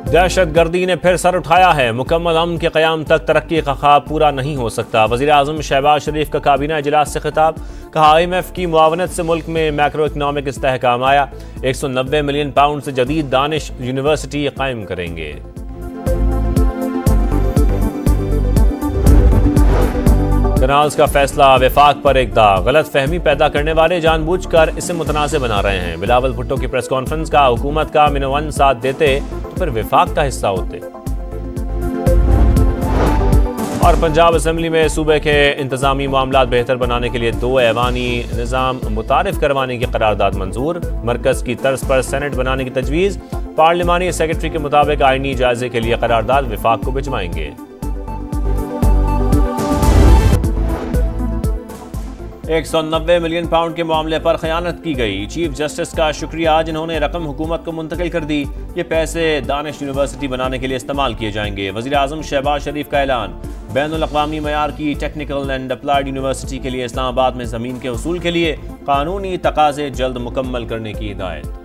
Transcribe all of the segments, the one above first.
दहशतगर्दी ने फिर सर उठाया है। मुकम्मल अमन के क़याम तक तरक्की का ख्वाब पूरा नहीं हो सकता। वज़ीर आज़म शहबाज शरीफ का काबीना इजलास से खिताब। कहा IMF की मुआवनत से मुल्क में मैक्रो इकनॉमिक इस्तेहकाम आया। 190 मिलियन पाउंड से जदीद दानिश यूनिवर्सिटी कायम करेंगे। कनाल्स का फैसला वफाक पर एक दाग। गलत फहमी पैदा करने वाले जानबूझकर इसे मुतनाज़ बना रहे हैं। बिलावल भुट्टो की प्रेस कॉन्फ्रेंस का हुकूमत का मिनवन साथ देते तो फिर वफाक का हिस्सा होते। और पंजाब असम्बली में सूबे के इंतजामी मामलात बेहतर बनाने के लिए 2 ऐवानी निज़ाम मुतारिफ करवाने की करारदाद मंजूर। मरकज की तर्ज पर सेनेट बनाने की तजवीज़। पार्लिमानी सेक्रेटरी के मुताबिक आईनी जायजे के लिए करारदाद वफाक को भिजवाएंगे। 190 मिलियन पाउंड के मामले पर खयानत की गई। चीफ जस्टिस का शुक्रिया जिन्होंने रकम हुकूमत को मुंतकिल कर दी। ये पैसे दानिश यूनिवर्सिटी बनाने के लिए इस्तेमाल किए जाएंगे। वज़ीर आज़म शहबाज शरीफ का ऐलान। बैनुल अक़वामी मयार की टेक्निकल एंड अप्लाइड यूनिवर्सिटी के लिए इस्लामाबाद में ज़मीन के उसूल के लिए कानूनी तकाज़े जल्द मुकम्मल करने की हिदायत।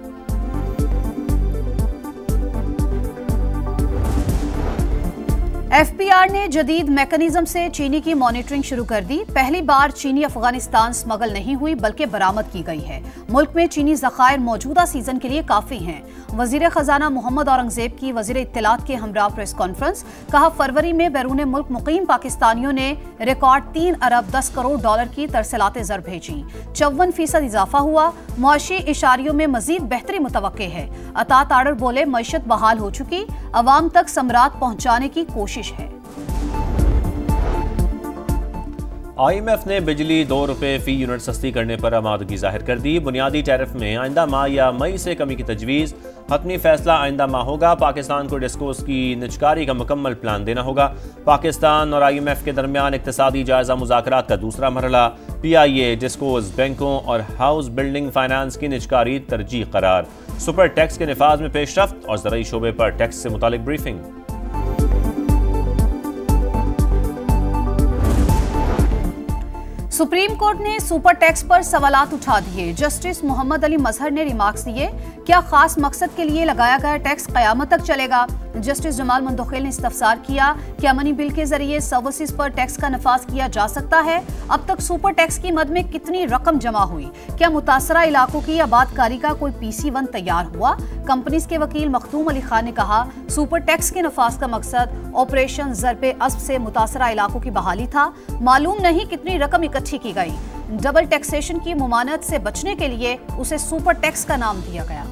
FPR ने जदीद मैकेनिज्म से चीनी की मॉनिटरिंग शुरू कर दी। पहली बार चीनी अफगानिस्तान स्मगल नहीं हुई बल्कि बरामद की गई है। मुल्क में चीनी ज़खायर मौजूदा सीजन के लिए काफ़ी हैं। वज़ीर ख़जाना मोहम्मद औरंगज़ेब की वज़ीर इत्तलात के हमरा प्रेस कॉन्फ्रेंस। कहा फरवरी में बैरून मुल्क मुकीम पाकिस्तानियों ने रिकॉर्ड 3 अरब 10 करोड़ डॉलर की तरसलात ज़र भेजी। 54% इजाफा हुआ। मुआशी इशारियों में मजीद बेहतरी मुतवक्के है। अतात आर्डर बोले मईशत बहाल हो चुकी, अवाम तक समरात पहुँचाने की कोशिश है। IMF ने बिजली 2 रुपये फी यूनिट सस्ती करने पर आमादगी जाहिर कर दी। बुनियादी टैरिफ में आइंदा माह या मई से कमी की तजवीज़। हतमी फैसला आइंदा माह होगा। पाकिस्तान को डिस्कोस की निजकारी का मुकम्मल प्लान देना होगा। पाकिस्तान और IMF के दरमियान इक्तिसादी जायजा मुज़ाकरात का दूसरा मरहला। PIA डिस्कोस बैंकों और हाउस बिल्डिंग फाइनेंस की निजकारी तरजीह करार। सुपर टैक्स के निफाज में पेशरफ्त और ज़राई शोबे पर टैक्स से मुतालिक ब्रीफिंग। सुप्रीम कोर्ट ने सुपर टैक्स पर सवालात उठा दिए। जस्टिस मोहम्मद अली मजहर ने रिमार्क्स दिए। क्या खास मकसद के लिए लगाया गया टैक्स कयामत तक चलेगा? जस्टिस जमाल मंदोखेल ने इस्तफसार किया। क्या मनी बिल के जरिए सर्विसेज पर टैक्स का नफाज किया जा सकता है? अब तक सुपर टैक्स की मद में कितनी रकम जमा हुई? क्या मुतासरा इलाकों की आबादकारी का कोई PC1 तैयार हुआ? कंपनीज के वकील मखदूम अली खान ने कहा सुपर टैक्स के नफाज का मकसद ऑपरेशन ज़रबे अस्ब से मुतासरा इलाकों की बहाली था। मालूम नहीं कितनी रकम इकट्ठी की गई। डबल टैक्सेशन की मुमानत से बचने के लिए उसे सुपर टैक्स का नाम दिया गया।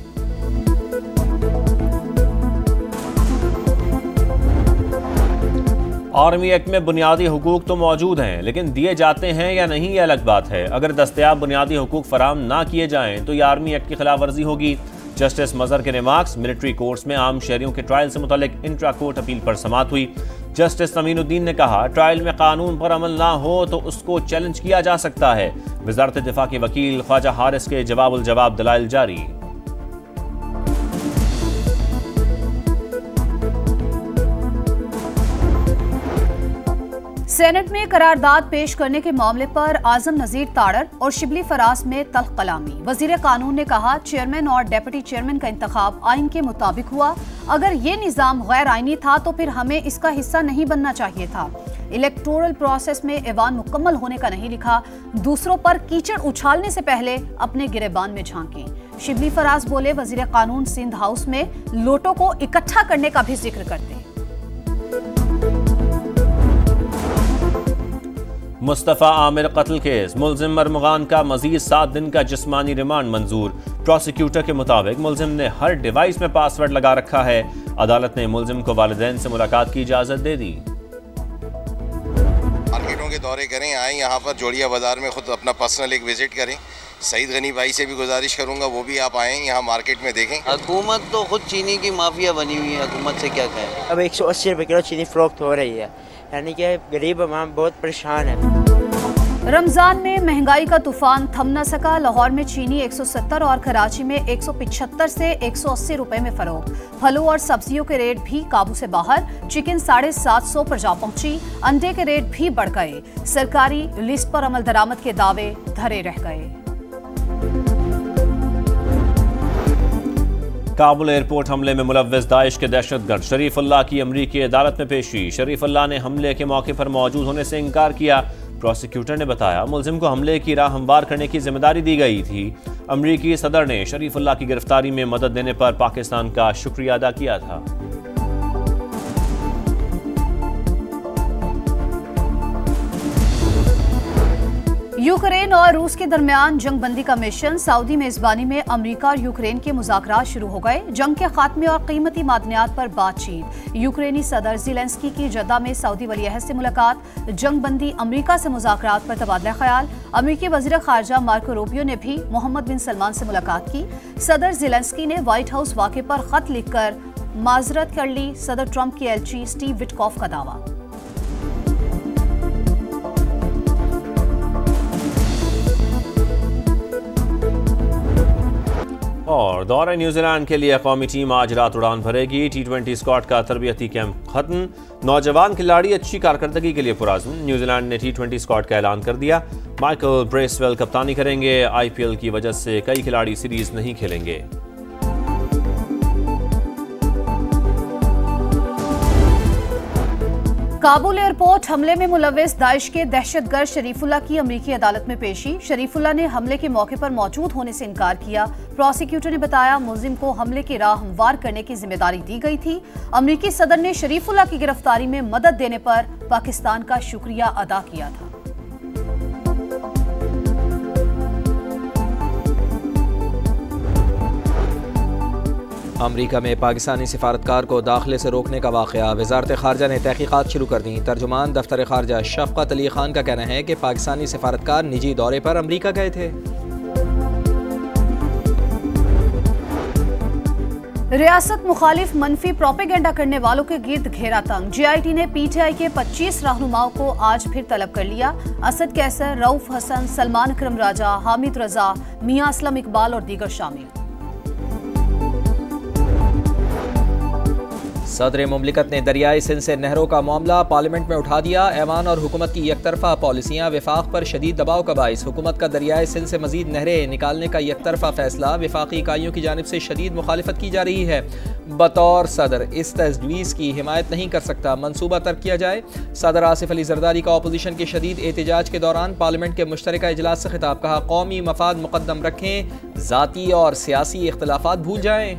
आर्मी एक्ट में बुनियादी हुकूक तो मौजूद हैं, लेकिन दिए जाते हैं या नहीं ये अलग बात है। अगर दस्तयाब बुनियादी हुकूक फराहम ना किए जाएं तो यह आर्मी एक्ट की खिलाफ वर्जी होगी। जस्टिस मजहर के रिमार्क्स। मिलिट्री कोर्ट्स में आम शहरियों के ट्रायल से मुतालिक इंट्रा कोर्ट अपील पर समाअत हुई। जस्टिस अमीनुद्दीन ने कहा ट्रायल में कानून पर अमल ना हो तो उसको चैलेंज किया जा सकता है। वजारत दिफा के वकील ख्वाजा हारिस के जवाब दलाइल जारी। सेनेट में करारदाद पेश करने के मामले पर आजम नजीर ताड़र और शिबली फराज में तल्ख कलामी। वजीर कानून ने कहा चेयरमैन और डेप्यूटी चेयरमैन का इंतखाब आइन के मुताबिक हुआ। अगर ये निज़ाम गैर आइनी था तो फिर हमें इसका हिस्सा नहीं बनना चाहिए था। इलेक्टोरल प्रोसेस में ऐवान मुकम्मल होने का नहीं लिखा। दूसरों पर कीचड़ उछालने से पहले अपने गिरेबान में झांकें। शिबली फराज बोले वजीर कानून सिंध हाउस में लोटों को इकट्ठा करने का भी जिक्र करते। मुस्तफ़ा आमिर कत्ल केस। मुलजिम मरमुगान का मजीद 7 दिन का जिस्मानी रिमांड मंजूर। प्रोसिक्यूटर के मुताबिक मुलजिम ने हर डिवाइस में पासवर्ड लगा रखा है। अदालत ने मुलजिम को वालिदैन से मुलाकात की इजाजत दे दी। मार्केटों के दौरे करें, आए यहाँ पर जोड़िया बाजार में खुद अपना पर्सनल एक विजिट करें। सईद गनी भाई से भी गुजारिश करूँगा वो भी आप आएँ यहाँ मार्केट में देखें। हुकूमत तो खुद चीनी की माफिया बनी हुई है, हुकूमत से क्या कहें। अब 180 रुपये किलो चीनी फरोख्त हो रही है, यानी कि गरीब अवाम बहुत परेशान है। रमजान में महंगाई का तूफान थम न सका। लाहौर में चीनी 170 और कराची में 175 से 180 रुपए में फरोख्त। फलों और सब्जियों के रेट भी काबू से बाहर। चिकन 750 पर जा पहुंची। अंडे के रेट भी बढ़ गए। सरकारी लिस्ट पर अमल दरामद के दावे धरे रह गए। काबुल एयरपोर्ट हमले में मुलव्विस दाइश के दहशतगर्द शरीफुल्लाह की अमरीकी अदालत में पेशी। शरीफुल्लाह ने हमले के मौके पर मौजूद होने से इनकार किया। प्रोसिक्यूटर ने बताया मुलजिम को हमले की राह हमवार करने की जिम्मेदारी दी गई थी। अमरीकी सदर ने शरीफुल्लाह की गिरफ्तारी में मदद देने पर पाकिस्तान का शुक्रिया अदा किया था। यूक्रेन और रूस के दरमियान जंगबंदी का मिशन। सऊदी मेजबानी में अमेरिका और यूक्रेन के मुज़ाकरात शुरू हो गए। जंग के खात्मे और कीमती मादनियात पर बातचीत। यूक्रेनी सदर ज़ेलेंस्की की जद्दा में सऊदी वली-अहद से मुलाकात। जंगबंदी अमेरिका से मुज़ाकरात पर तबादला ख्याल। अमेरिकी वज़ीर ख़ारजा मार्को रूबियो ने भी मोहम्मद बिन सलमान से मुलाकात की। सदर ज़ेलेंस्की ने व्हाइट हाउस वाक़े पर ख़त लिखकर माजरत कर ली। सदर ट्रंप की एलची स्टीव विटकॉफ का दावा। और दौरे न्यूजीलैंड के लिए कौमी टीम आज रात उड़ान भरेगी। T20 स्क्वाड का तरबियती कैंप खत्म। नौजवान खिलाड़ी अच्छी कारकर्दगी के लिए पुराज़्म। न्यूजीलैंड ने T20 स्क्वाड का ऐलान कर दिया। माइकल ब्रेसवेल कप्तानी करेंगे। IPL की वजह से कई खिलाड़ी सीरीज नहीं खेलेंगे। काबुल एयरपोर्ट हमले में मुलव्विस दाइश के दहशतगर्द शरीफुल्लाह की अमरीकी अदालत में पेशी। शरीफुल्लाह ने हमले के मौके पर मौजूद होने से इनकार किया। प्रोसिक्यूटर ने बताया मुलजिम को हमले की राह हमवार करने की जिम्मेदारी दी गई थी। अमरीकी सदर ने शरीफुल्लाह की गिरफ्तारी में मदद देने पर पाकिस्तान का शुक्रिया अदा किया था। अमरीका में पाकिस्तानी सिफारतकार को दाखिले से रोकने का वाक़या। वज़ारत ख़ारजा ने तहक़ीक़ात शुरू कर दी। तर्जुमान दफ्तर ख़ारजा शफ़क़त अली ख़ान का कहना है कि पाकिस्तानी सिफारतकार निजी दौरे पर अमरीका गए थे। रियासत मुखालिफ मनफी प्रोपेगेंडा करने वालों के गिर्द घेरा तंग। JIT ने PTI के 25 रहनुमाओं को आज फिर तलब कर लिया। असद कैसर, रऊफ हसन, सलमान अकरम राजा, हामिद रजा, मियां असलम इकबाल और दीगर शामिल। सदर मुमलिकत ने दरियाई सिंध से नहरों का मामला पार्लियामेंट में उठा दिया। ऐवान और हुकूमत की एकतरफा पॉलिसियाँ विफाक पर शदीद दबाव का बाइस। हुकूमत का दरियाई सिंध से मजीद नहरें निकालने का एकतरफा फैसला विफाकी इकाइयों की जानिब से शदीद मुखालिफत की जा रही है। बतौर सदर इस तजवीज़ की हिमायत नहीं कर सकता, मनसूबा तर्क किया जाए। सदर आसिफ अली जरदारी का अपोजिशन के शदीद एहतजाज के दौरान पार्लियामेंट के मुश्तरका इजलास से खिताब। कहा कौमी मफाद मुकद्दम रखें, ज़ाती और सियासी इख्तलाफात भूल जाएं।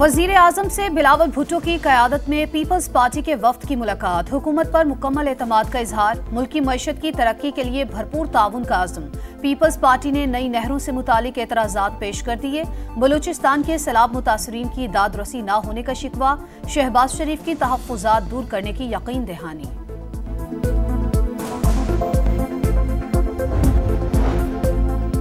वज़ीर आज़म से बिलावल भुट्टो की क़यादत में पीपल्स पार्टी के वफ्द की मुलाकात। हुकूमत पर मुकम्मल एतमाद का इजहार। मुल्की मईशत की तरक्की के लिए भरपूर ताउन का आज़म। पीपल्स पार्टी ने नई नहरों से मुतालिक एतराज़ात पेश कर दिए। बलूचिस्तान के सैलाब मुतासरीन की दाद रसी न होने का शिकवा। शहबाज शरीफ की तहफ़्फ़ुज़ात दूर करने की यकीन दहानी।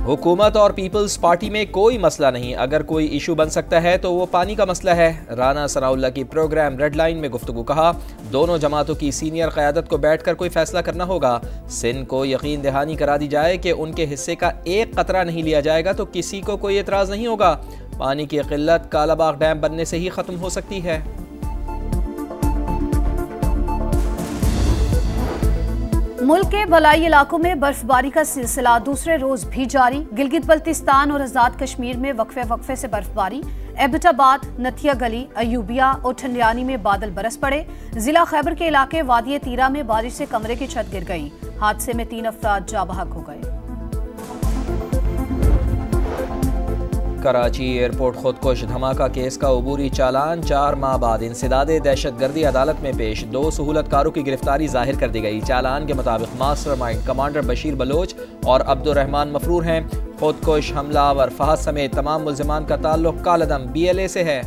हुकूमत और पीपल्स पार्टी में कोई मसला नहीं, अगर कोई इशू बन सकता है तो वो पानी का मसला है। राना सनाउल्लाह की प्रोग्राम रेड लाइन में गुफ्तगू। कहा दोनों जमातों की सीनियर क़यादत को बैठकर कोई फैसला करना होगा। सिंध को यकीन दहानी करा दी जाए कि उनके हिस्से का एक कतरा नहीं लिया जाएगा तो किसी को कोई एतराज़ नहीं होगा। पानी की किल्लत कालाबाग डैम बनने से ही ख़त्म हो सकती है। मुल्क के बलाई इलाकों में बर्फबारी का सिलसिला दूसरे रोज भी जारी। गिलगित बल्तिस्तान और आजाद कश्मीर में वक्फे से बर्फबारी। एबटाबाद, नथिया गली, अयूबिया और ठंडियानी में बादल बरस पड़े। जिला खैबर के इलाके वादी तीरा में बारिश से कमरे की छत गिर गई। हादसे में 3 अफराद जाँ बहक हो गए। कराची एयरपोर्ट खुदकुश धमाका केस का अबूरी चालान 4 माह बाद इंसदादे दहशतगर्दी अदालत में पेश। 2 सहूलतकारों की गिरफ्तारी जाहिर कर दी गई। चालान के मुताबिक मास्टरमाइंड कमांडर बशीर बलोच और अब्दुर्रहमान मफरूर हैं। खुदकुश हमलावर फहद समेत तमाम मुल्जिमान का ताल्लुक कालदम BLA से है।